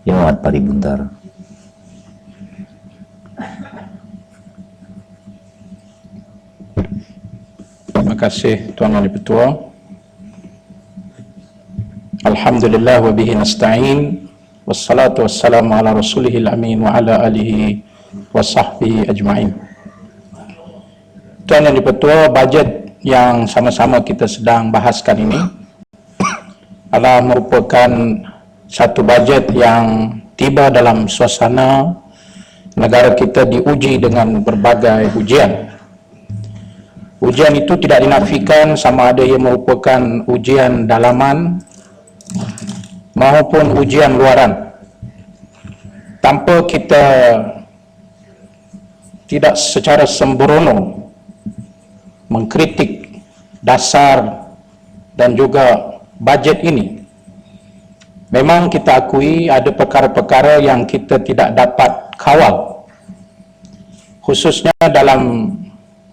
Yang Muhammad Paribuntar. Terima kasih Tuan Wali Ketua. Alhamdulillah wa bihi nasta'in, wassalatu wassalamu ala rasulihil amin wa ala alihi wa sahbihi ajma'in. Tuan Wali Ketua, bajet yang sama-sama kita sedang bahaskan ini adalah merupakan satu bajet yang tiba dalam suasana negara kita diuji dengan berbagai ujian. Ujian itu tidak dinafikan sama ada ia merupakan ujian dalaman maupun ujian luaran. Tanpa kita tidak secara sembrono mengkritik dasar dan juga bajet ini, memang kita akui ada perkara-perkara yang kita tidak dapat kawal, khususnya dalam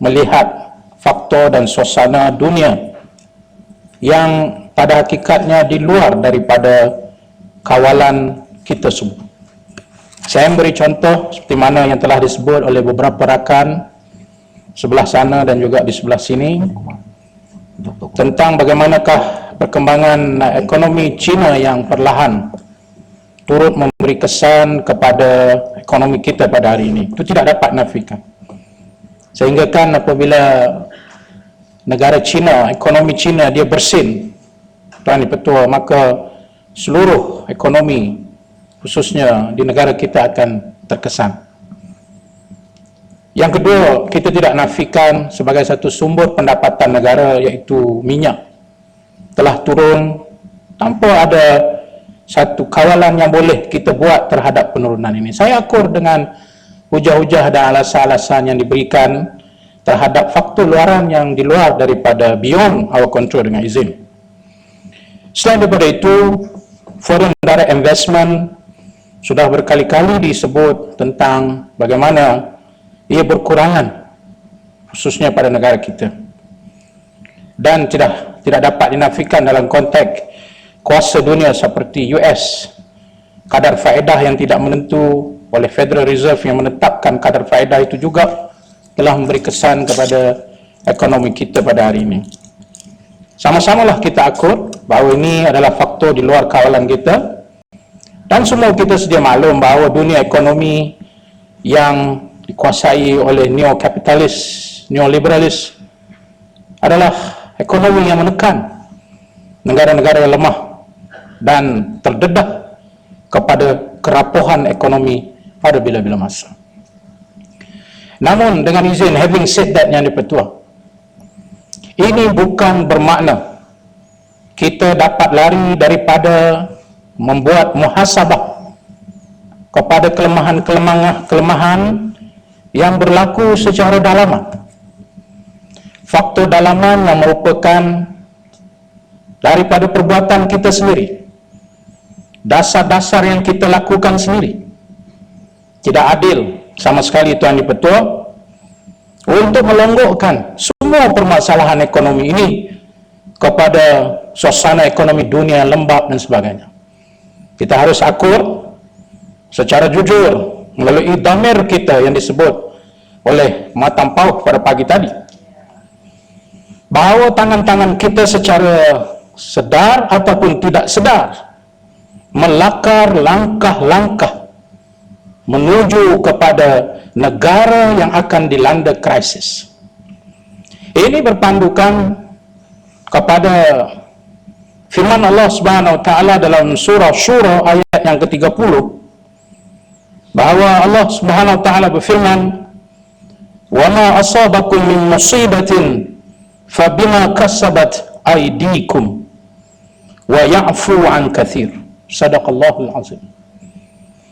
melihat faktor dan suasana dunia yang pada hakikatnya di luar daripada kawalan kita semua. Saya beri contoh seperti mana yang telah disebut oleh beberapa rakan sebelah sana dan juga di sebelah sini tentang bagaimanakah perkembangan ekonomi China yang perlahan turut memberi kesan kepada ekonomi kita pada hari ini. Itu tidak dapat nafikan. Sehingga kan apabila negara China, ekonomi China dia bersin, Tuan Ketua, maka seluruh ekonomi khususnya di negara kita akan terkesan. Yang kedua, kita tidak nafikan sebagai satu sumber pendapatan negara iaitu minyak telah turun tanpa ada satu kawalan yang boleh kita buat terhadap penurunan ini. Saya akur dengan hujah-hujah dan alasan-alasan yang diberikan terhadap faktor luaran yang di luar daripada beyond our control dengan izin. Selain daripada itu, foreign direct investment sudah berkali-kali disebut tentang bagaimana ia berkurangan khususnya pada negara kita dan tidak dapat dinafikan dalam konteks kuasa dunia seperti US. Kadar faedah yang tidak menentu oleh Federal Reserve yang menetapkan kadar faedah itu juga telah memberi kesan kepada ekonomi kita pada hari ini. Sama-samalah kita akur bahawa ini adalah faktor di luar kawalan kita dan semua kita sedia maklum bahawa dunia ekonomi yang dikuasai oleh neo-kapitalis, neoliberalis adalah ekonomi yang menekan negara-negara yang lemah dan terdedah kepada kerapuhan ekonomi pada bila-bila masa. Namun dengan izin, having said that, Yang di-Pertua, ini bukan bermakna kita dapat lari daripada membuat muhasabah kepada kelemahan-kelemahan yang berlaku secara dalaman. Faktor dalaman yang merupakan daripada perbuatan kita sendiri, dasar-dasar yang kita lakukan sendiri. Tidak adil sama sekali, Tuan Di-Pertua, untuk melonggokkan semua permasalahan ekonomi ini kepada suasana ekonomi dunia lembab dan sebagainya. Kita harus akur secara jujur melalui dhamir kita yang disebut oleh Matang Pauh pada pagi tadi, bahawa tangan-tangan kita secara sedar ataupun tidak sedar melakar langkah-langkah menuju kepada negara yang akan dilanda krisis. Ini berpandukan kepada firman Allah Subhanahu wa taala dalam surah Syura ayat yang ke-30, bahawa Allah Subhanahu wa taala berfirman, "Wa ma asabakum min musibatin fabima kasabat aydikum wa ya'fu an katsir." Sadaqallahul azim.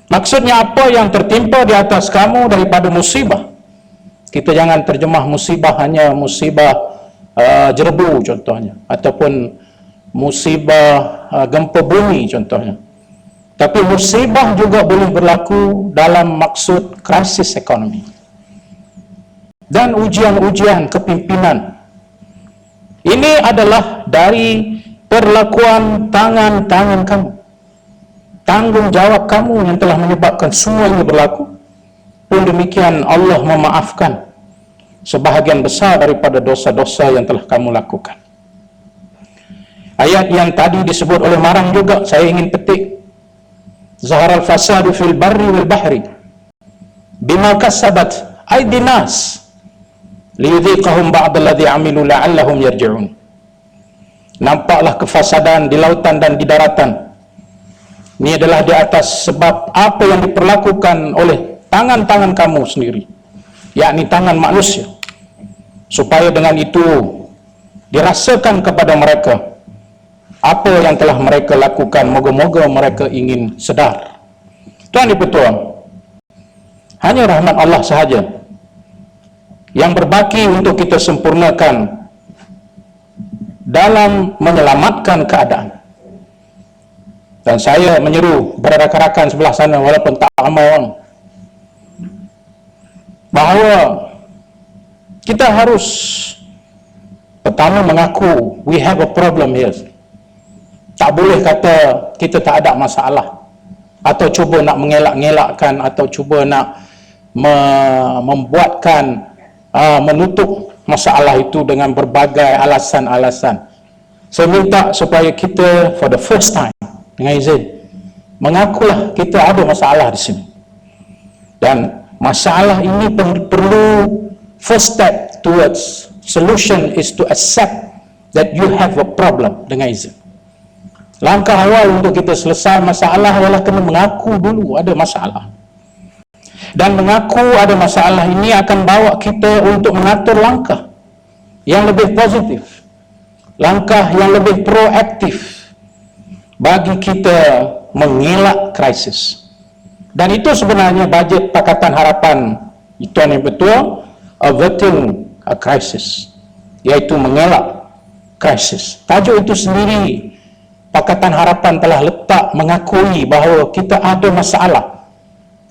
Maksudnya apa yang tertimpa di atas kamu daripada musibah. Kita jangan terjemah musibah hanya musibah jerebu contohnya, ataupun musibah gempa bumi contohnya. Tapi musibah juga boleh berlaku dalam maksud krisis ekonomi dan ujian-ujian kepimpinan. Ini adalah dari perlakuan tangan-tangan kamu. tanggungjawab kamu yang telah menyebabkan semua ini berlaku. Pun demikian Allah memaafkan sebahagian besar daripada dosa-dosa yang telah kamu lakukan. Ayat yang tadi disebut oleh Marang juga saya ingin petik. Zaharal fasadu fil barri wal bahri bima kasabat aydin nas liyudhiqahum ba'dalladhi amilu la'allahum yarji'un. Nampaklah kefasadan di lautan dan di daratan. Ini adalah di atas sebab apa yang diperlakukan oleh tangan-tangan kamu sendiri, yakni tangan manusia, supaya dengan itu dirasakan kepada mereka apa yang telah mereka lakukan. Moga-moga mereka ingin sedar. Tuan Dipertua, hanya rahmat Allah sahaja yang berbaki untuk kita sempurnakan dalam menyelamatkan keadaan. Dan saya menyeru kepada rakan-rakan sebelah sana, walaupun tak ramai orang, bahawa kita harus pertama mengaku we have a problem here. Tak boleh kata kita tak ada masalah, atau cuba nak mengelak-ngelakkan, atau cuba nak membuatkan menutup masalah itu dengan berbagai alasan-alasan. Saya minta supaya kita for the first time, dengan izin, mengakulah kita ada masalah di sini. Dan masalah ini perlu first step towards solution is to accept that you have a problem, dengan izin. Langkah awal untuk kita selesai masalah ialah kena mengaku dulu ada masalah. Dan mengaku ada masalah ini akan bawa kita untuk mengatur langkah yang lebih positif, langkah yang lebih proaktif bagi kita mengelak krisis. Dan itu sebenarnya bajet Pakatan Harapan itu yang betul, averting a crisis, iaitu mengelak krisis. Tajuk itu sendiri Pakatan Harapan telah letak mengakui bahawa kita ada masalah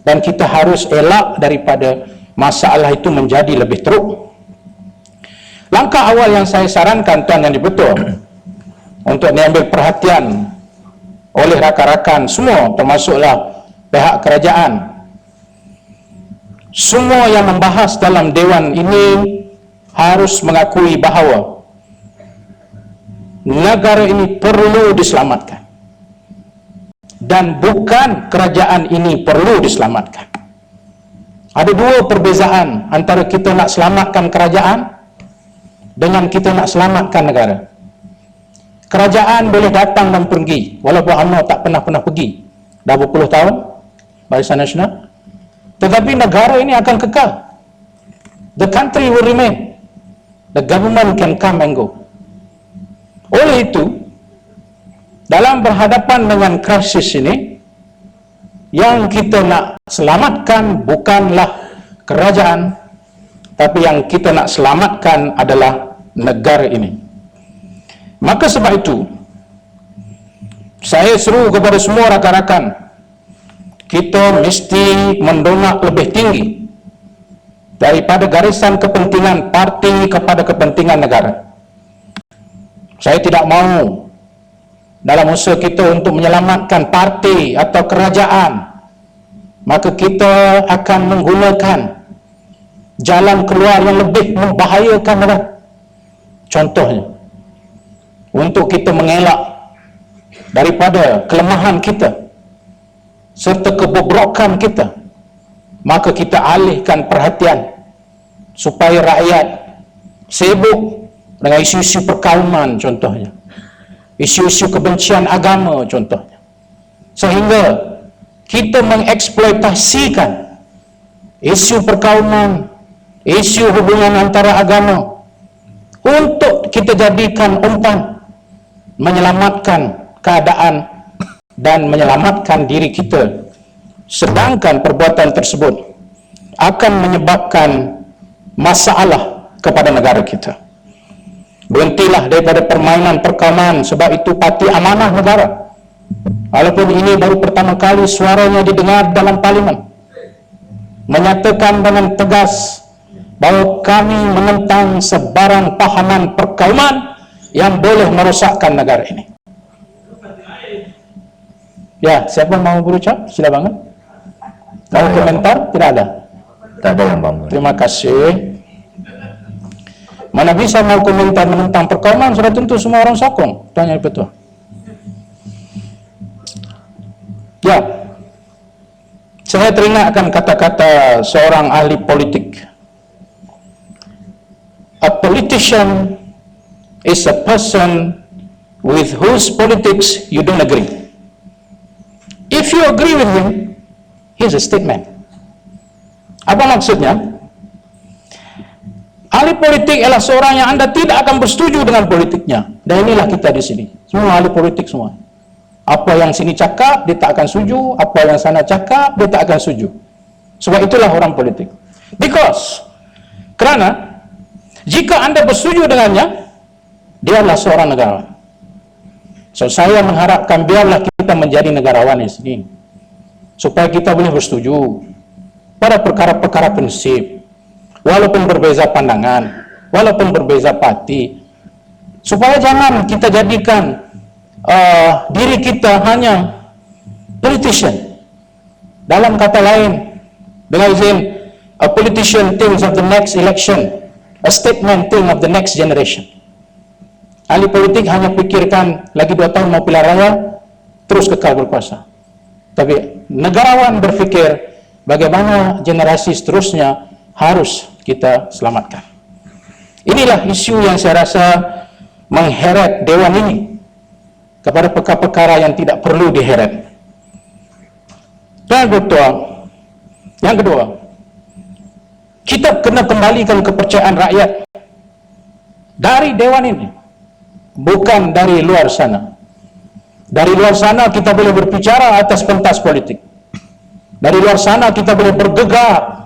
dan kita harus elak daripada masalah itu menjadi lebih teruk. Langkah awal yang saya sarankan, tuan yang dibetul, untuk diambil perhatian oleh rakan-rakan semua, termasuklah pihak kerajaan, semua yang membahas dalam dewan ini harus mengakui bahawa negara ini perlu diselamatkan, dan bukan kerajaan ini perlu diselamatkan. Ada dua perbezaan antara kita nak selamatkan kerajaan dengan kita nak selamatkan negara. Kerajaan boleh datang dan pergi, walaupun UMNO tak pernah pergi dah berpuluh tahun, Barisan Nasional, tetapi negara ini akan kekal. The country will remain. The government can come and go. Oleh itu, dalam berhadapan dengan krisis ini, yang kita nak selamatkan bukanlah kerajaan, tapi yang kita nak selamatkan adalah negara ini. Maka sebab itu, saya seru kepada semua rakan-rakan, kita mesti mendongak lebih tinggi daripada garisan kepentingan parti kepada kepentingan negara. Saya tidak mahu dalam usaha kita untuk menyelamatkan parti atau kerajaan, maka kita akan menggunakan jalan keluar yang lebih membahayakan negara. Contohnya, untuk kita mengelak daripada kelemahan kita serta kebobrokan kita, maka kita alihkan perhatian supaya rakyat sibuk dengan isu-isu perkauman, contohnya isu-isu kebencian agama, contohnya, sehingga kita mengeksploitasikan isu perkauman, isu hubungan antara agama untuk kita jadikan umpan menyelamatkan keadaan dan menyelamatkan diri kita, sedangkan perbuatan tersebut akan menyebabkan masalah kepada negara kita. Berhentilah daripada permainan perkauman, sebab itu parti amanah negara. Walaupun ini baru pertama kali suaranya didengar dalam parlimen, menyatakan dengan tegas bahawa kami menentang sebarang pahaman perkauman yang boleh merosakkan negara ini. Ya, siapa mau berucap? Sila bangun. Mau komentar? Tidak ada. Tak ada yang bangun. Terima kasih. Mana bisa mau komentar tentang perkauman, sudah tentu semua orang sokong. Tanya betul. Ya, saya teringatkan kata-kata seorang ahli politik. A politician is a person with whose politics you don't agree. If you agree with him, here's a statement. Apa maksudnya? Ahli politik ialah seorang yang Anda tidak akan bersetuju dengan politiknya. Dan inilah kita di sini. Semua ahli politik semua. Apa yang sini cakap, dia tak akan setuju. Apa yang sana cakap, dia tak akan setuju. Sebab itulah orang politik. Kerana, jika Anda bersetuju dengannya, dia adalah seorang negarawan. So, saya mengharapkan biarlah kita menjadi negarawan di sini. Supaya kita boleh bersetuju pada perkara-perkara prinsip. Walaupun berbeza pandangan, walaupun berbeza parti, supaya jangan kita jadikan diri kita hanya politician. Dalam kata lain, dengan izin, a politician thinks of the next election, a statesman thinks of the next generation. Ahli politik hanya pikirkan lagi 2 tahun mau pilihan raya, terus kekal berkuasa. Tapi negarawan berfikir bagaimana generasi seterusnya harus kita selamatkan. Inilah isu yang saya rasa mengheret Dewan ini kepada perkara-perkara yang tidak perlu diheret. Dan yang kedua, kita kena kembalikan kepercayaan rakyat dari Dewan ini, bukan dari luar sana. Dari luar sana kita boleh berbicara atas pentas politik. Dari luar sana kita boleh bergegar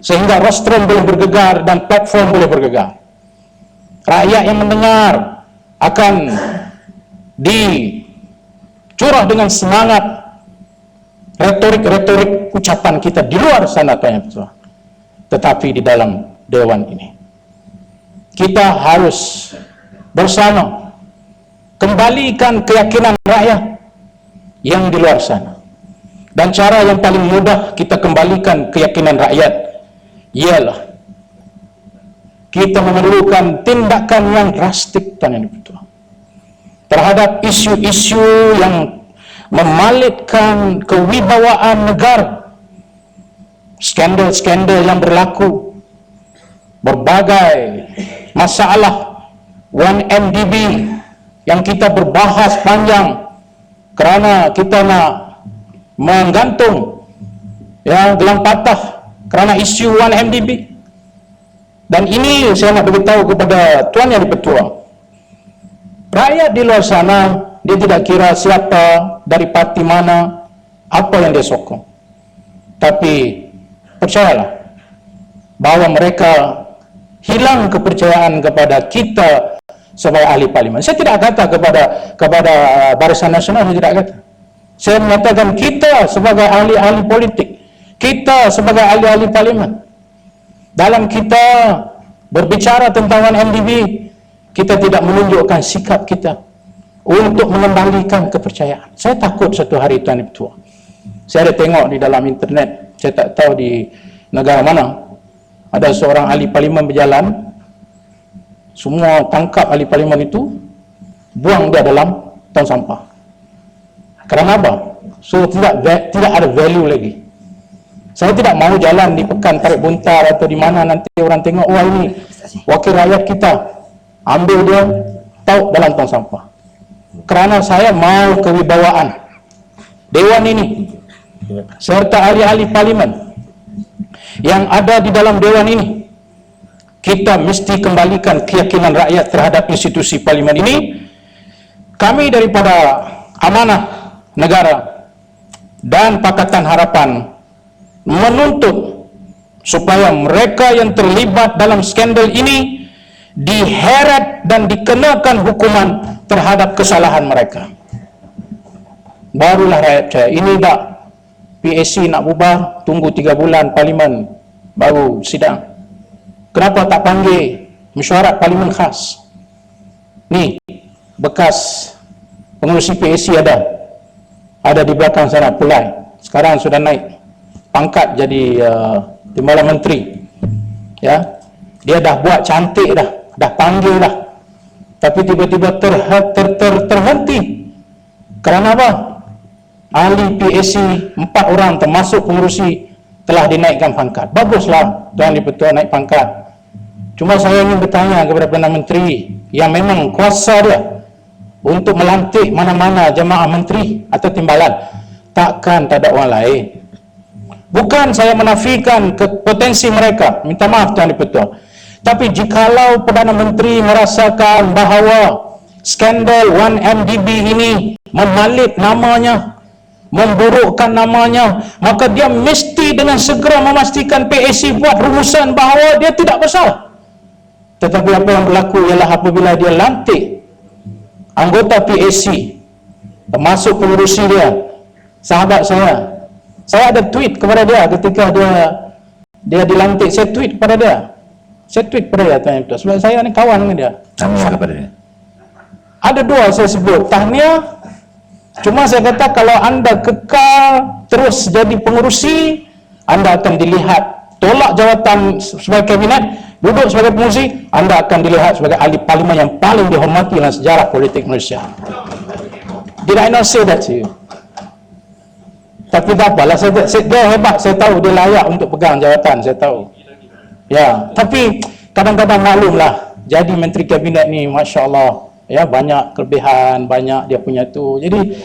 sehingga rostrum boleh bergegar dan platform boleh bergegar. Rakyat yang mendengar akan dicurah dengan semangat retorik-retorik ucapan kita di luar sana, tetapi di dalam Dewan ini kita harus bersama kembalikan keyakinan rakyat yang di luar sana. Dan cara yang paling mudah kita kembalikan keyakinan rakyat ialah kita memerlukan tindakan yang drastik terhadap isu-isu yang memalitkan kewibawaan negara. Skandal-skandal yang berlaku, berbagai masalah 1MDB yang kita berbahas panjang kerana kita nak menggantung gelang patah kerana isu 1MDB. Dan ini saya nak beritahu kepada Tuan Yang Di-Pertua, rakyat di luar sana dia tidak kira siapa, dari parti mana, apa yang dia sokong. Tapi percayalah bahawa mereka hilang kepercayaan kepada kita sebagai ahli parlimen. Saya tidak kata kepada Barisan Nasional, saya tidak kata. Saya menyatakan kita sebagai ahli-ahli politik, kita sebagai ahli-ahli parlimen, dalam kita berbicara tentang 1MDB, kita tidak menunjukkan sikap kita untuk mengembalikan kepercayaan. Saya takut satu hari, Tuan Yang Di-Pertua, saya ada tengok di dalam internet, saya tak tahu di negara mana, ada seorang ahli parlimen berjalan, semua tangkap ahli parlimen itu, buang dia dalam tong sampah. Kerana apa? So tidak ada value lagi. Saya tidak mau jalan di Pekan Tarik Buntar atau di mana nanti orang tengok, wah ini wakil rakyat kita, ambil dia, taruh dalam tong sampah. Kerana saya mau kewibawaan Dewan ini serta ahli-ahli parlimen yang ada di dalam Dewan ini. Kita mesti kembalikan keyakinan rakyat terhadap institusi parlimen ini. Kami daripada Amanah Negara dan Pakatan Harapan menuntut supaya mereka yang terlibat dalam skandal ini diheret dan dikenakan hukuman terhadap kesalahan mereka. Barulah rakyat percaya. Ini tak PAC nak bubar, tunggu 3 bulan parlimen baru sidang. Kenapa tak panggil mesyuarat parlimen khas? Ni bekas pengurusi PAC ada, ada di belakang sana Pulai. Sekarang sudah naik pangkat jadi timbalan menteri. Ya, dia dah buat cantik dah panggil dah. Tapi tiba-tiba terhenti. Kerana apa? Ahli PAC 4 orang termasuk pengurusi telah dinaikkan pangkat. Baguslah Tuan Di-Pertua naik pangkat. Cuma saya ingin bertanya kepada Perdana Menteri yang memang kuasa dia untuk melantik mana-mana jemaah menteri atau timbalan, takkan tak ada orang lain. Bukan saya menafikan potensi mereka, minta maaf Tuan Di-Pertua, tapi jikalau Perdana Menteri merasakan bahawa skandal 1MDB ini memalit namanya, memburukkan namanya, maka dia mesti dengan segera memastikan PAC buat rumusan bahawa dia tidak bersalah. Tetapi apa yang berlaku ialah apabila dia lantik anggota PAC, termasuk pengurusi dia, sahabat saya ada tweet kepada dia ketika dia dilantik. Saya tweet kepada dia, Tuan Di-Pertua, sebab saya ni kawan dengan dia. Tahniah kepada dia. Ada 2 saya sebut, tahniah. Cuma saya kata kalau anda kekal terus jadi pengurusi, anda akan dilihat tolak jawatan sebagai kabinet, duduk sebagai pengurusi, anda akan dilihat sebagai ahli parlimen yang paling dihormati dalam sejarah politik Malaysia. Did I not say that to you? Tapi tak apalah, dia hebat, saya tahu dia layak untuk pegang jawatan, saya tahu. Ya, tapi kadang-kadang maklumlah, jadi menteri kabinet ni Masya Allah, ya, banyak kelebihan, banyak dia punya tu. Jadi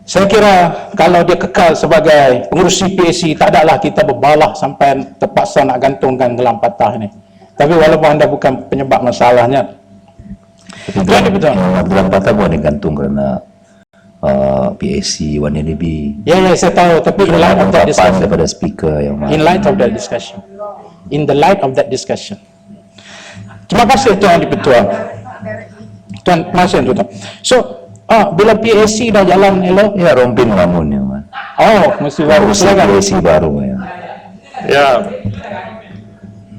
saya kira kalau dia kekal sebagai pengurusi PAC, tak adalah kita berbalah sampai terpaksa nak gantungkan gelang patah ni. Tapi walaupun anda bukan penyebab masalahnya. Tapi gelang patah bukan digantung kerana PAC 1MDB. Ya, saya tahu, tapi in light of that discussion, daripada speaker yang in light of that discussion, in the light of that discussion. Terima kasih Tuan Di-Pertua. Tuan, masih Tuan. So, bila PAC dah jalan elok, ya rompin lamun ya, Man. Oh, mesti baru silakan. PAC baru ya. Ya,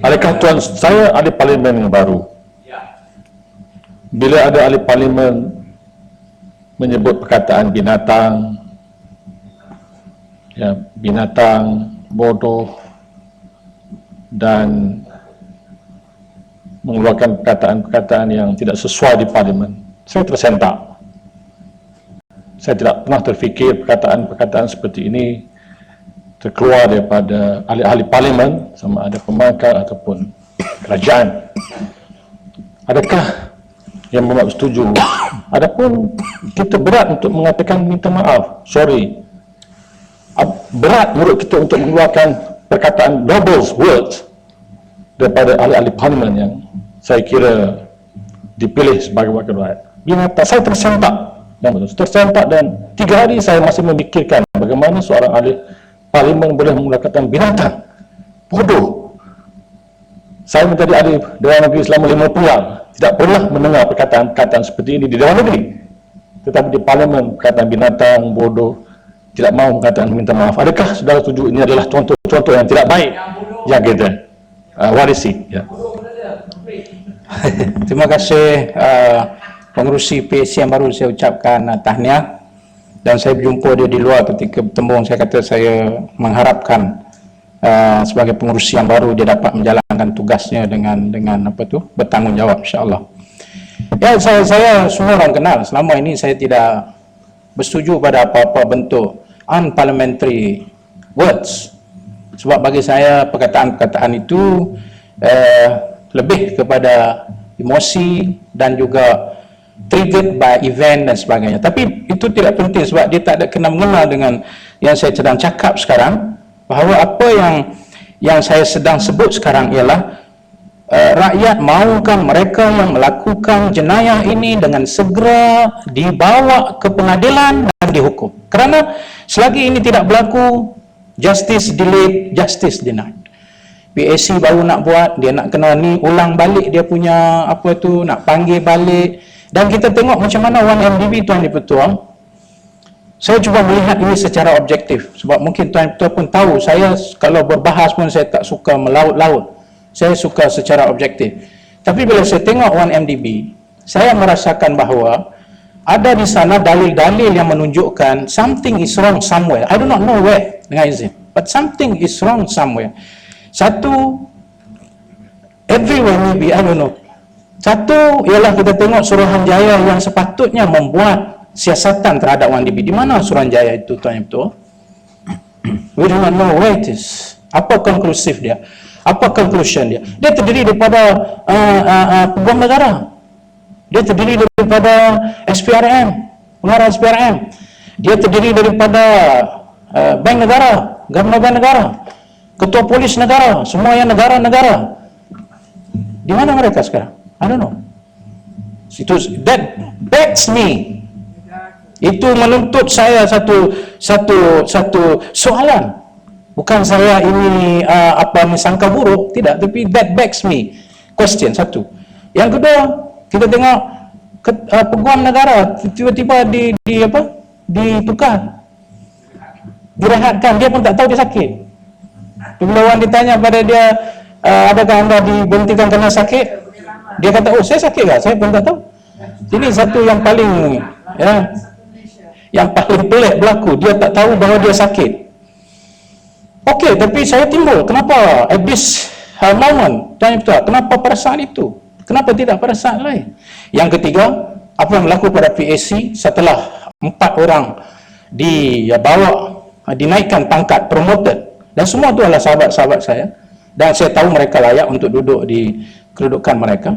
adakah Tuan, saya ahli parlimen yang baru. Bila ada ahli parlimen menyebut perkataan binatang, ya, binatang, bodoh, dan mengeluarkan perkataan-perkataan yang tidak sesuai di parlimen, saya tersentak. Saya tidak pernah terfikir perkataan-perkataan seperti ini terkeluar daripada ahli-ahli parlimen, sama ada pembangkang ataupun kerajaan. Adakah yang membuat setuju? Adapun kita berat untuk mengatakan minta maaf, sorry. Berat menurut kita untuk mengeluarkan perkataan double words daripada ahli-ahli parlimen yang saya kira dipilih sebagai wakil rakyat. Binatang, saya tersentak dan 3 hari saya masih memikirkan bagaimana seorang ahli parlimen boleh mengatakan binatang, bodoh. Saya menjadi ahli Dewan Negeri selama 50 tahun, tidak pernah mendengar perkataan-perkataan seperti ini di Dewan Negeri. Tetapi di parlimen perkataan binatang, bodoh, tidak mahu mengatakan minta maaf. Adakah saudara setuju ini adalah contoh-contoh yang tidak baik yang kita warisi? Ya. Terima kasih pengurusi PAC yang baru saya ucapkan tahniah, dan saya berjumpa dia di luar ketika bertemu. Saya kata saya mengharapkan sebagai pengurusi yang baru dia dapat menjalankan tugasnya dengan bertanggungjawab, insya-Allah. Ya, saya semua orang kenal. Selama ini saya tidak bersetuju pada apa-apa bentuk unparliamentary words, sebab bagi saya perkataan-perkataan itu lebih kepada emosi dan juga triggered by event dan sebagainya. Tapi itu tidak penting sebab dia tak ada kena-mengena dengan yang saya sedang cakap sekarang, bahawa apa yang saya sedang sebut sekarang ialah rakyat mahukan mereka yang melakukan jenayah ini dengan segera dibawa ke pengadilan dan dihukum. Kerana selagi ini tidak berlaku, justice delayed, justice denied. PAC baru nak buat, dia nak kena ni ulang balik dia punya nak panggil balik. Dan kita tengok macam mana 1MDB Tuan Di-Pertua. Saya cuba melihat ini secara objektif, sebab mungkin Tuan Di-Pertua pun tahu saya kalau berbahas pun saya tak suka melaut-laut. Saya suka secara objektif. Tapi bila saya tengok 1MDB, saya merasakan bahawa ada di sana dalil-dalil yang menunjukkan something is wrong somewhere. I do not know where, dengan izin, but something is wrong somewhere. Satu, everywhere maybe, I don't know. Satu ialah kita tengok Suruhanjaya yang sepatutnya membuat siasatan terhadap ONDP. Di mana Suruhanjaya itu, Tuan Yang Ketua? We do not know where it is. Apa konklusif dia? Apa conclusion dia? Dia terdiri daripada peguam negara. Dia terdiri daripada SPRM, pengarah SPRM. Dia terdiri daripada bank negara, gubernur bank negara, ketua polis negara, semua yang negara-negara. Di mana mereka sekarang? I don't know. That begs me. Itu menuntut saya satu soalan. Bukan saya ini sangka buruk, tidak, tapi that begs me question, satu. Yang kedua, kita tengok peguam negara tiba-tiba ditukar, direhatkan, dia pun tak tahu dia sakit. Bila orang ditanya pada dia, adakah anda diberhentikan kerana sakit, dia kata, oh saya sakit tak? Saya pun tak tahu. Ini satu yang paling yang paling pelik berlaku. Dia tak tahu bahawa dia sakit. Okey, tapi saya timbul, kenapa at this moment, kenapa pada saat itu? Kenapa tidak pada saat lain? Yang ketiga, apa yang berlaku pada PAC setelah 4 orang dibawa, dinaikkan pangkat, promoted, dan semua itu adalah sahabat-sahabat saya, dan saya tahu mereka layak untuk duduk di kedudukan mereka.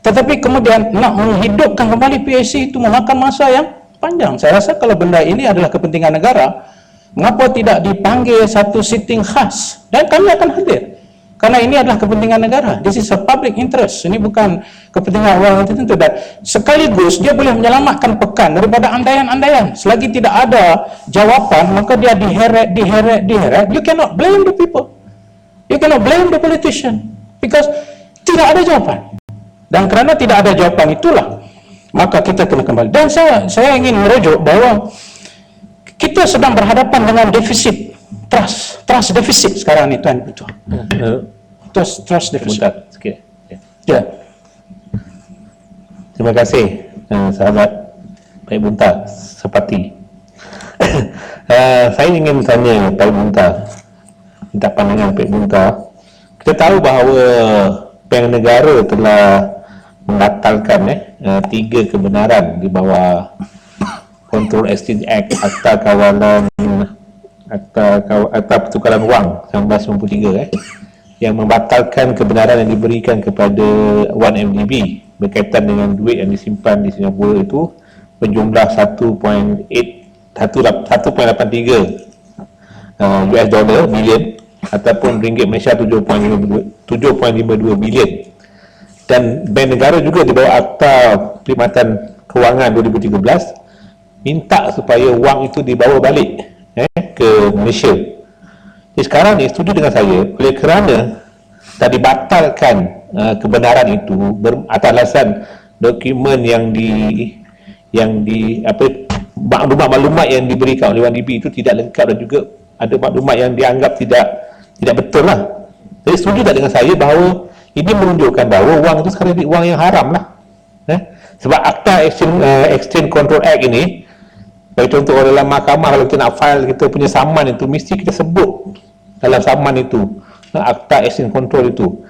Tetapi kemudian nak menghidupkan kembali PAC itu memakan masa yang panjang. Saya rasa kalau benda ini adalah kepentingan negara, mengapa tidak dipanggil satu sitting khas, dan kami akan hadir, karena ini adalah kepentingan negara. This is a public interest. Ini bukan kepentingan orang tertentu, dan sekaligus dia boleh menyelamatkan pekan daripada andaian-andaian. Selagi tidak ada jawapan, maka dia diheret. You cannot blame the people, you cannot blame the politician, because tidak ada jawapan. Dan kerana tidak ada jawapan itulah, maka kita kena kembali. Dan saya ingin merujuk bahawa kita sedang berhadapan dengan defisit trust defisit sekarang ni, Tuan Ketua. Trust defisit. Sikit. Ya. Terima kasih sahabat Baik Bunta Sepati. Saya ingin tanya Baik Bunta, minta pandangan Baik Bunta. Kita tahu bahawa Bank Negara telah membatalkan 3 kebenaran di bawah Control Exchange Act, Akta Kawalan Akta Pertukaran Wang 1993 yang membatalkan kebenaran yang diberikan kepada 1MDB berkaitan dengan duit yang disimpan di Singapura itu berjumlah 1.83 US dollar bilion ataupun ringgit Malaysia 7.52 bilion. Dan Bank Negara juga di bawah Akta Perkhidmatan Kewangan 2013 minta supaya wang itu dibawa balik ke Malaysia. Jadi sekarang ni setuju dengan saya, oleh kerana tak dibatalkan kebenaran itu atas alasan dokumen maklumat yang diberikan oleh 1MDB itu tidak lengkap, dan juga ada maklumat yang dianggap tidak betul lah. Jadi setuju tak dengan saya bahawa ini menunjukkan bahawa wang itu sekarang jadi wang yang haram lah. Sebab Akta Exchange Control Act ini, bagi contoh dalam mahkamah, kalau kita nak file kita punya saman itu, mesti kita sebut dalam saman itu Akta Exchange Control itu.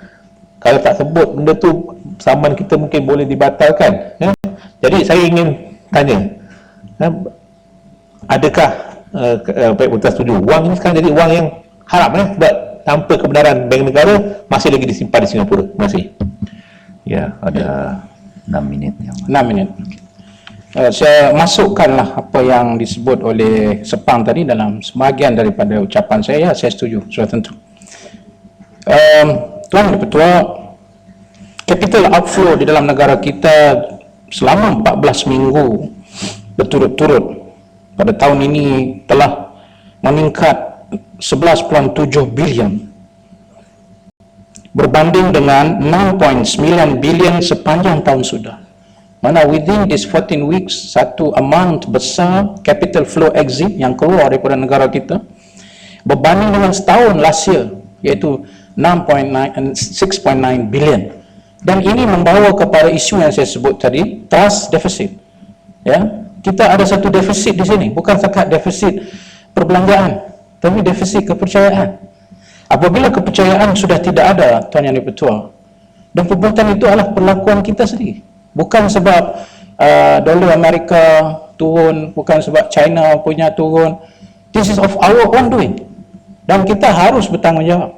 Kalau tak sebut benda tu, saman kita mungkin boleh dibatalkan. Jadi saya ingin tanya, adakah Baik Bunta setuju wang ini sekarang jadi wang yang haram sebab tanpa kebenaran Bank Negara masih lagi disimpan di Singapura? Terima kasih. Ya, ada 6 minit. 6 minit. Saya masukkanlah apa yang disebut oleh Sepang tadi dalam sebahagian daripada ucapan saya. Saya setuju, sudah tentu. Tuan Ketua, capital outflow di dalam negara kita selama 14 minggu berturut-turut pada tahun ini telah meningkat 11.7 bilion berbanding dengan 6.9 bilion sepanjang tahun sudah. Mana within this 14 weeks, satu amount besar capital flow exit yang keluar daripada negara kita berbanding dengan setahun last year, iaitu 6.9 bilion. Dan ini membawa kepada isu yang saya sebut tadi, trust deficit. Ya, kita ada satu defisit di sini, bukan sekat defisit perbelanjaan, tapi defisit kepercayaan. Apabila kepercayaan sudah tidak ada, Tuan Yang Di-Pertua, dan perbuatan itu adalah perlakuan kita sendiri, bukan sebab dolar Amerika turun, bukan sebab China punya turun. This is of our own doing, dan kita harus bertanggungjawab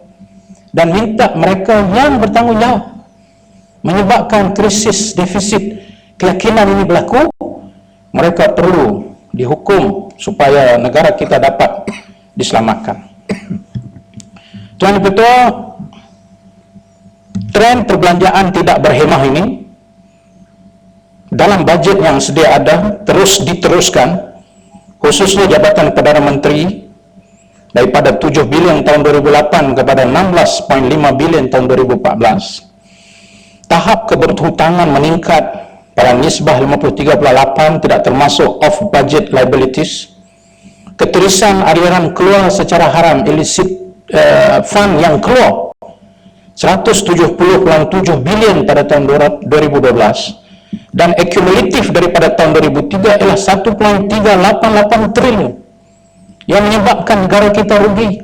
dan minta mereka yang bertanggungjawab menyebabkan krisis defisit keyakinan ini berlaku. Mereka perlu dihukum supaya negara kita dapat diselamatkan. Tuan Di-Pertua, tren perbelanjaan tidak berhemah ini dalam bajet yang sedia ada terus diteruskan, khususnya Jabatan Perdana Menteri daripada 7 bilion tahun 2008 kepada 16.5 bilion tahun 2014. Tahap keberhutangan meningkat pada nisbah 53.8 tidak termasuk off budget liabilities. Keterisan aliran keluar secara haram illicit fund yang keluar 170.7 bilion pada tahun 2012, dan akumulatif daripada tahun 2003 ialah 1.388 triliun yang menyebabkan negara kita rugi.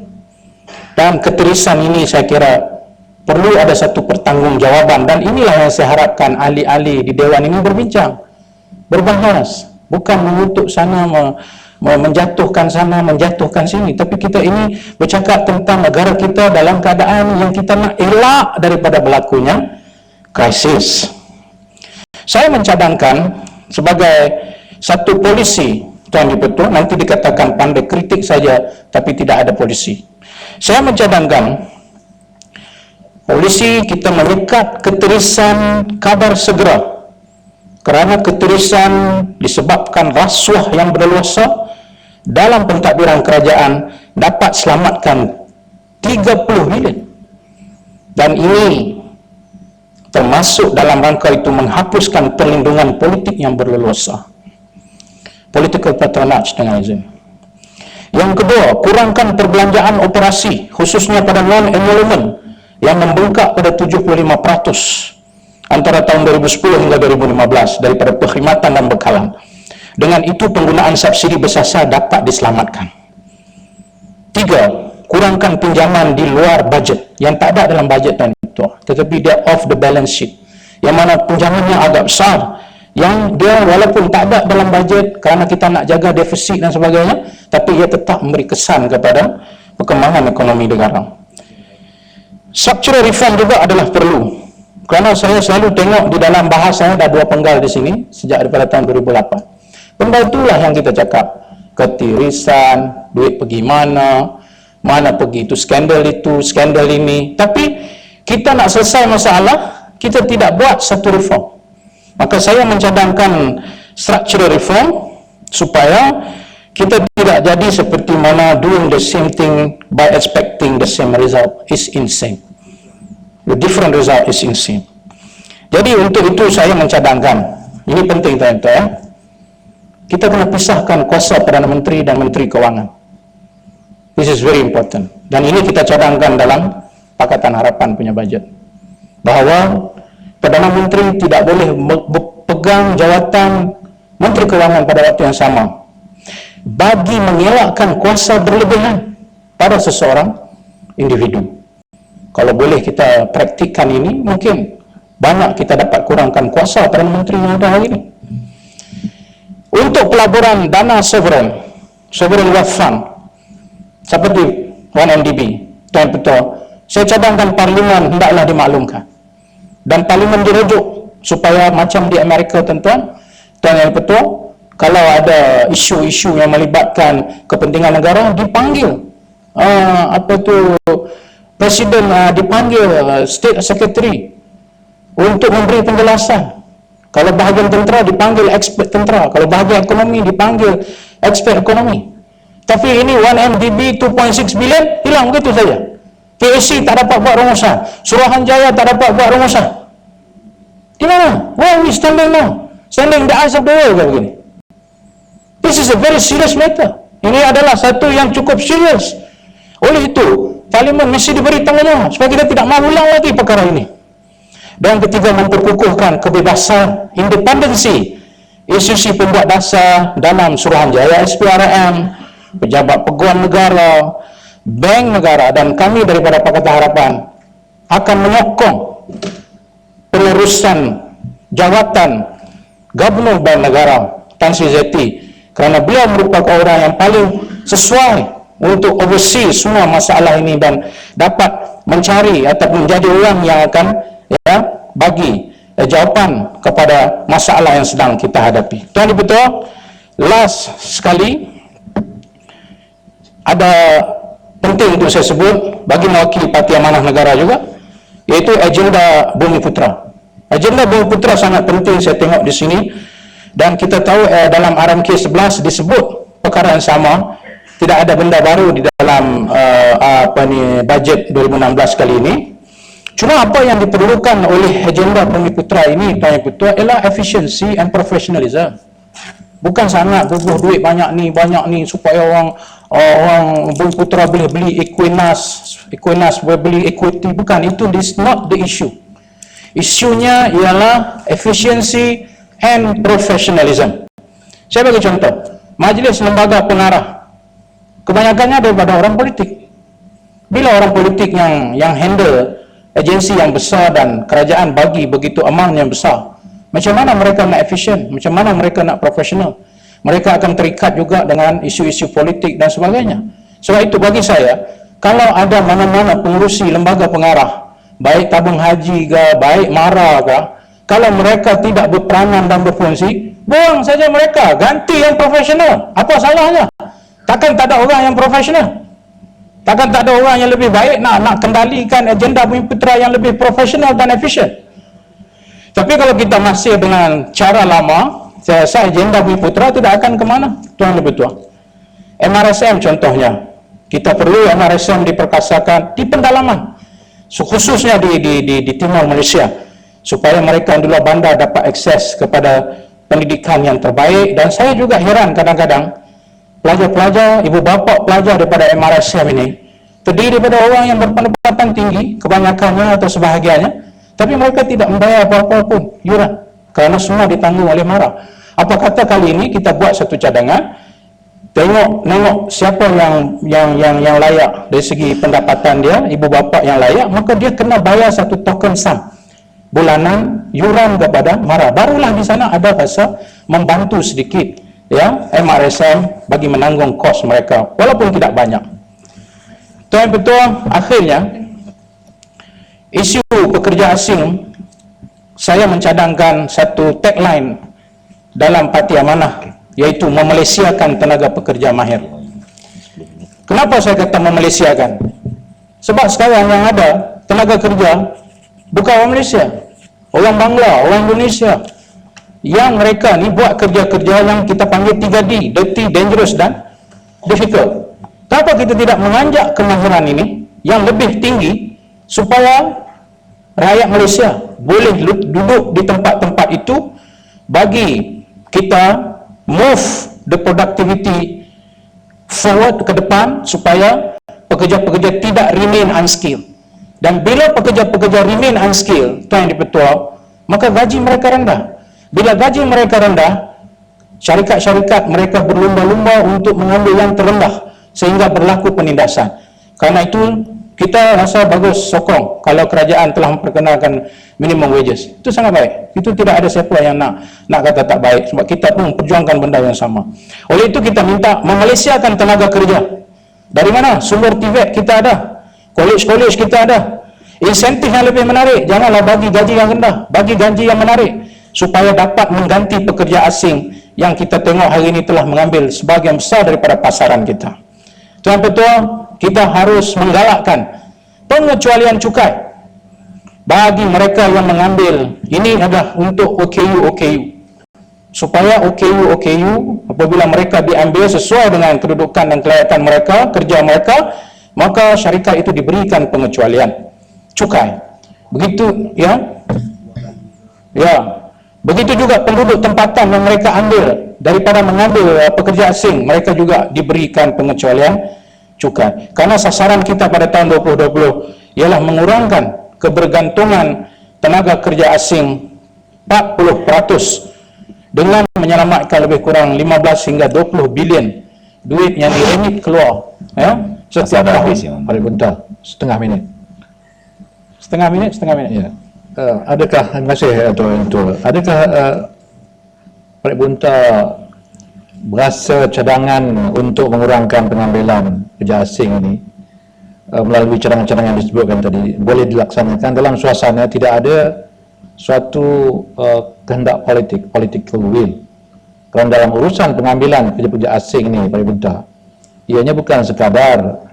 Dan keterisan ini saya kira perlu ada satu pertanggungjawaban, dan inilah yang saya harapkan ahli-ahli di Dewan ini berbincang, berbahas, bukan mengutuk sana, menjatuhkan sana, menjatuhkan sini, tapi kita ini bercakap tentang negara kita dalam keadaan yang kita nak elak daripada berlakunya krisis. Saya mencadangkan sebagai satu polisi, Tuan Di-Pertua, nanti dikatakan pandai kritik saja tapi tidak ada polisi. Saya mencadangkan polisi kita menyekat keterisan kadar segera, kerana keterisan disebabkan rasuah yang berleluasa dalam pentadbiran kerajaan dapat selamatkan 30 bilion, dan ini termasuk dalam rangka itu menghapuskan perlindungan politik yang berleluasa, political patronage dengan izin. Yang kedua, kurangkan perbelanjaan operasi khususnya pada non-emolument yang membengkak pada 75% antara tahun 2010 hingga 2015 daripada perkhidmatan dan bekalan. Dengan itu penggunaan subsidi bersasar dapat diselamatkan. 3. Kurangkan pinjaman di luar bajet yang tak ada dalam bajet dan itu, tetapi dia off the balance sheet, yang mana pinjamannya agak besar, yang dia walaupun tak ada dalam bajet kerana kita nak jaga defisit dan sebagainya, tapi ia tetap memberi kesan kepada perkembangan ekonomi negara. Structural reform juga adalah perlu, kerana saya selalu tengok di dalam bahasa, saya dah 2 penggal di sini sejak daripada tahun 2008. Benda itulah yang kita cakap, ketirisan, duit pergi mana pergi, itu skandal ini, tapi kita nak selesai masalah, kita tidak buat satu reform. Maka saya mencadangkan structural reform supaya kita tidak jadi seperti mana doing the same thing by expecting the same result is insane. The different result is insane. Jadi untuk itu saya mencadangkan, ini penting tuan-tuan, kita kena pisahkan kuasa Perdana Menteri dan Menteri Kewangan. This is very important. Dan ini kita cadangkan dalam Pakatan Harapan punya bajet, bahawa Perdana Menteri tidak boleh pegang jawatan Menteri Kewangan pada waktu yang sama, bagi mengelakkan kuasa berlebihan pada seseorang individu. Kalau boleh kita praktikkan ini, mungkin banyak kita dapat kurangkan kuasa Perdana Menteri yang ada hari ini. Untuk pelaburan dana sovereign wealth fund seperti 1MDB, Tuan Di-Pertua, saya cadangkan Parlimen hendaklah dimaklumkan, dan Parlimen dirujuk supaya macam di Amerika, tuan-tuan, Tuan Di-Pertua, kalau ada isu-isu yang melibatkan kepentingan negara, dipanggil Presiden, dipanggil State Secretary untuk memberi penjelasan. Kalau bahagian tentera dipanggil expert tentera, kalau bahagian ekonomi dipanggil expert ekonomi. Tapi ini 1MDB 2.6 bilion hilang begitu saja. PSC tak dapat buat rumusan, Suruhanjaya tak dapat buat rumusan. Di mana? Where are we standing now? Standing the eyes of the world kan begini. This is a very serious matter. Ini adalah satu yang cukup serius. Oleh itu, Parlimen mesti diberi tanggungjawab supaya kita tidak mahu ulang lagi perkara ini. Dan ketiga, memperkukuhkan kebebasan, independensi institusi pembuat dasar dalam Suruhanjaya SPRM, pejabat peguam negara, bank negara, dan kami daripada Pakatan Harapan akan menyokong pengurusan jawatan Gubernur Bank Negara Tan Sri Zeti, kerana beliau merupakan orang yang paling sesuai untuk oversee semua masalah ini dan dapat mencari ataupun menjadi orang yang akan bagi jawapan kepada masalah yang sedang kita hadapi. Tuan Dipertua, last sekali ada penting untuk saya sebut bagi mewakili Parti Amanah Negara juga, iaitu agenda Bumi Putra. Agenda Bumi Putra sangat penting saya tengok di sini, dan kita tahu dalam RMK 11 disebut perkara yang sama. Tidak ada benda baru di dalam bajet 2016 kali ini. Cuma apa yang diperlukan oleh agenda Bumi Putra ini, Tuan Yang Ketua, ialah efficiency and professionalism. Bukan sangat bubuh duit banyak ni supaya orang Bumi Putra boleh beli Equinas boleh beli equity. Bukan, itu is not the issue. Isunya ialah efficiency and professionalism. Saya bagi contoh, majlis lembaga pengarah kebanyakannya daripada orang politik. Bila orang politik yang handle agensi yang besar dan kerajaan bagi begitu amount yang besar, macam mana mereka nak efisien, macam mana mereka nak profesional? Mereka akan terikat juga dengan isu-isu politik dan sebagainya. Sebab itu bagi saya, kalau ada mana-mana pengurusi lembaga pengarah, baik tabung haji ke, baik MARA ke, kalau mereka tidak berperanan dan berfungsi, buang saja mereka, ganti yang profesional. Apa salahnya? Takkan tak ada orang yang profesional? Takkan tak ada orang yang lebih baik nak kendalikan agenda Bumi Putra yang lebih profesional dan efisien? Tapi kalau kita masih dengan cara lama, saya rasa agenda Bumi Putra tidak akan ke mana, Tuan Lebih Tua. MRSM contohnya, kita perlu MRSM diperkasakan di pendalaman, khususnya di Timur Malaysia, supaya mereka yang di luar bandar dapat akses kepada pendidikan yang terbaik. Dan saya juga heran kadang-kadang pelajar-pelajar, ibu bapa pelajar daripada MRSM ini terdiri daripada orang yang berpendapatan tinggi, kebanyakannya atau sebahagiannya, tapi mereka tidak membayar apa-apa pun yuran, kerana semua ditanggung oleh MARA. Apa kata kali ini kita buat satu cadangan, tengok siapa yang layak dari segi pendapatan dia, ibu bapa yang layak, maka dia kena bayar satu token sum bulanan yuran kepada MARA. Barulah di sana ada rasa membantu sedikit MRSM bagi menanggung kos mereka, walaupun tidak banyak. Tuan Ketua, akhirnya isu pekerja asing, saya mencadangkan satu tagline dalam Parti Amanah, iaitu memelesiakan tenaga pekerja mahir. Kenapa saya kata memelesiakan? Sebab sekarang yang ada tenaga kerja bukan orang Malaysia, orang Bangla, orang Indonesia, yang mereka ni buat kerja-kerja yang kita panggil 3D, dirty, dangerous dan difficult. Kenapa kita tidak menganjak kemahiran ini yang lebih tinggi supaya rakyat Malaysia boleh duduk di tempat-tempat itu, bagi kita move the productivity forward ke depan, supaya pekerja-pekerja tidak remain unskilled. Dan bila pekerja-pekerja remain unskilled, Tuan Yang Dipertua, maka gaji mereka rendah. Bila gaji mereka rendah, syarikat-syarikat mereka berlumba-lumba untuk mengambil yang terendah, sehingga berlaku penindasan. Karena itu kita rasa bagus sokong kalau kerajaan telah memperkenalkan minimum wages. Itu sangat baik. Itu tidak ada siapa yang nak kata tak baik, sebab kita pun memperjuangkan benda yang sama. Oleh itu kita minta memelesiakan tenaga kerja. Dari mana? Sumber TVET kita ada, college kita ada. Insentif yang lebih menarik, janganlah bagi gaji yang rendah, bagi gaji yang menarik, supaya dapat mengganti pekerja asing yang kita tengok hari ini telah mengambil sebahagian besar daripada pasaran kita. Tuan Ketua, kita harus menggalakkan pengecualian cukai bagi mereka yang mengambil. Ini adalah untuk OKU, supaya OKU apabila mereka diambil sesuai dengan kedudukan dan kelayakan mereka, kerja mereka, maka syarikat itu diberikan pengecualian cukai. Begitu begitu juga penduduk tempatan yang mereka ambil daripada mengambil pekerja asing, mereka juga diberikan pengecualian cukai. Karena sasaran kita pada tahun 2020 ialah mengurangkan kebergantungan tenaga kerja asing 40% dengan menyelamatkan lebih kurang 15 hingga 20 bilion duit yang diremit keluar setiap tahun. Paling bentar, setengah minit. Setengah minit. Ya. Adakah, terima kasih Tuan. Adakah Paling Bunta berasa cadangan untuk mengurangkan pengambilan kerja asing ini melalui cadangan-cadangan yang disebutkan tadi boleh dilaksanakan dalam suasana tidak ada suatu kehendak political will? Kerana dalam urusan pengambilan kerja-kerja asing ini, Paling Bunta, ianya bukan sekadar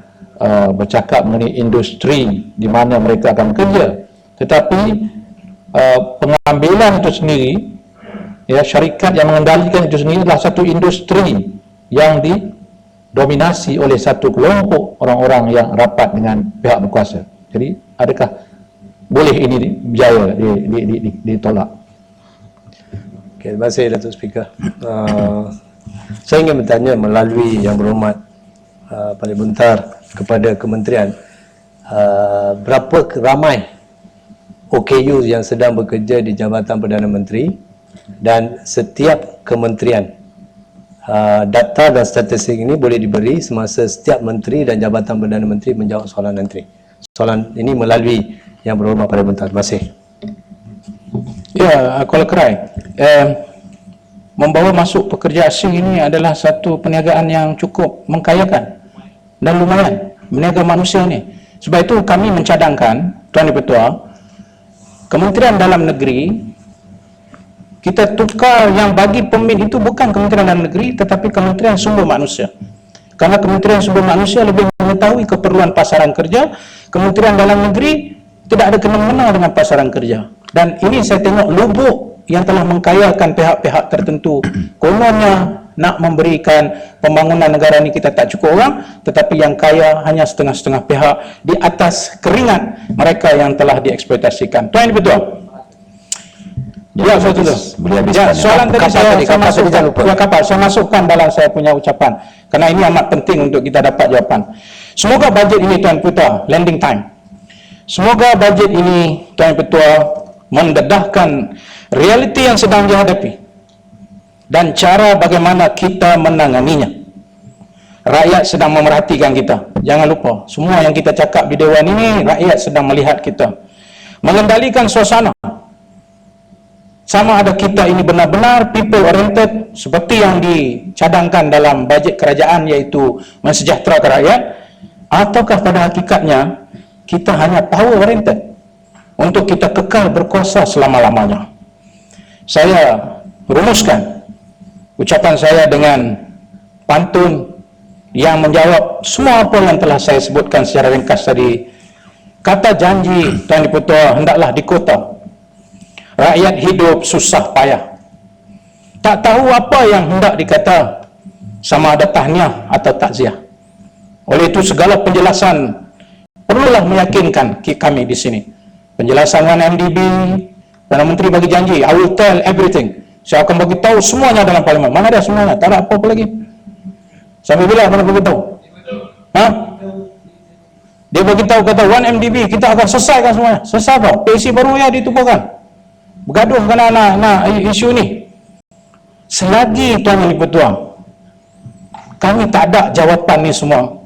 bercakap mengenai industri di mana mereka akan bekerja, tetapi pengambilan itu sendiri, ya, syarikat yang mengendalikan itu sendiri adalah satu industri yang didominasi oleh satu kelompok orang-orang yang rapat dengan pihak berkuasa. Jadi adakah boleh ini berjaya ditolak? Okay, terima kasih Datuk Speaker. Saya ingin bertanya melalui Yang Berhormat Paling Buntar kepada Kementerian, berapa ramai OKU yang sedang bekerja di Jabatan Perdana Menteri, dan setiap kementerian data dan statistik ini boleh diberi semasa setiap menteri dan Jabatan Perdana Menteri menjawab soalan menteri. Soalan ini melalui Yang Berhormat Paling Buntar. Terima kasih. Ya, Kuala Kerai, membawa masuk pekerja asing ini adalah satu perniagaan yang cukup mengkayakan dan lumayan meniaga manusia ini. Sebab itu kami mencadangkan, Tuan Di-Pertua, Kementerian Dalam Negeri, kita tukar yang bagi pemit itu bukan Kementerian Dalam Negeri tetapi Kementerian Sumber Manusia. Karena Kementerian Sumber Manusia lebih mengetahui keperluan pasaran kerja, Kementerian Dalam Negeri tidak ada kena-mena dengan pasaran kerja. Dan ini saya tengok lubuk yang telah mengkayakan pihak-pihak tertentu. Kononnya nak memberikan pembangunan negara ini kita tak cukup orang, tetapi yang kaya hanya setengah-setengah pihak di atas keringat mereka yang telah dieksploitasikan. Tuan Di-Pertua. Ya, saya tulis. Ya, soalan tadi saya masukkan. Ya, kapal saya masukkan dalam saya punya ucapan. Kerana ini amat penting untuk kita dapat jawapan. Semoga bajet ini, Tuan Di-Pertua, landing time. Semoga bajet ini, Tuan Di-Pertua, mendedahkan realiti yang sedang dihadapi dan cara bagaimana kita menanganinya. Rakyat sedang memerhatikan kita. Jangan lupa, semua yang kita cakap di Dewan ini, rakyat sedang melihat kita. Mengendalikan suasana. Sama ada kita ini benar-benar people oriented seperti yang dicadangkan dalam bajet kerajaan, iaitu mensejahterakan rakyat, ataukah pada hakikatnya kita hanya power oriented untuk kita kekal berkuasa selama-lamanya. Saya rumuskan ucapan saya dengan pantun yang menjawab semua apa yang telah saya sebutkan secara ringkas tadi. Kata janji, Tuan Di-Pertua, hendaklah dikota. Rakyat hidup susah payah, tak tahu apa yang hendak dikata, sama ada tahniah atau takziah. Oleh itu segala penjelasan perlulah meyakinkan kami di sini. Penjelasan dengan MDB, Perdana Menteri bagi janji, I will tell everything. Saya akan bagi tahu semuanya dalam parlimen. Mana ada semuanya? Tak ada apa-apa lagi. Sampai bila mana bagi tahu? Ha? Dia bagi tahu kata 1 MDB, kita akan selesaikan semuanya. Selesai apa? PAC baru ya ditubuhkan. Bergaduh kerana nak isu ni. Selagi Tuan Di-Pertua, kami tak ada jawapan ni semua.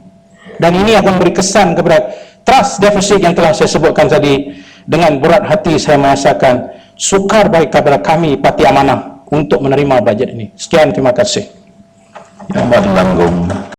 Dan ini akan beri kesan kepada trust deficit yang telah saya sebutkan tadi. Dengan berat hati saya merasakan sukar baik kepada kami Parti Amanah untuk menerima bajet ini. Sekian, terima kasih. Yang Tanggung.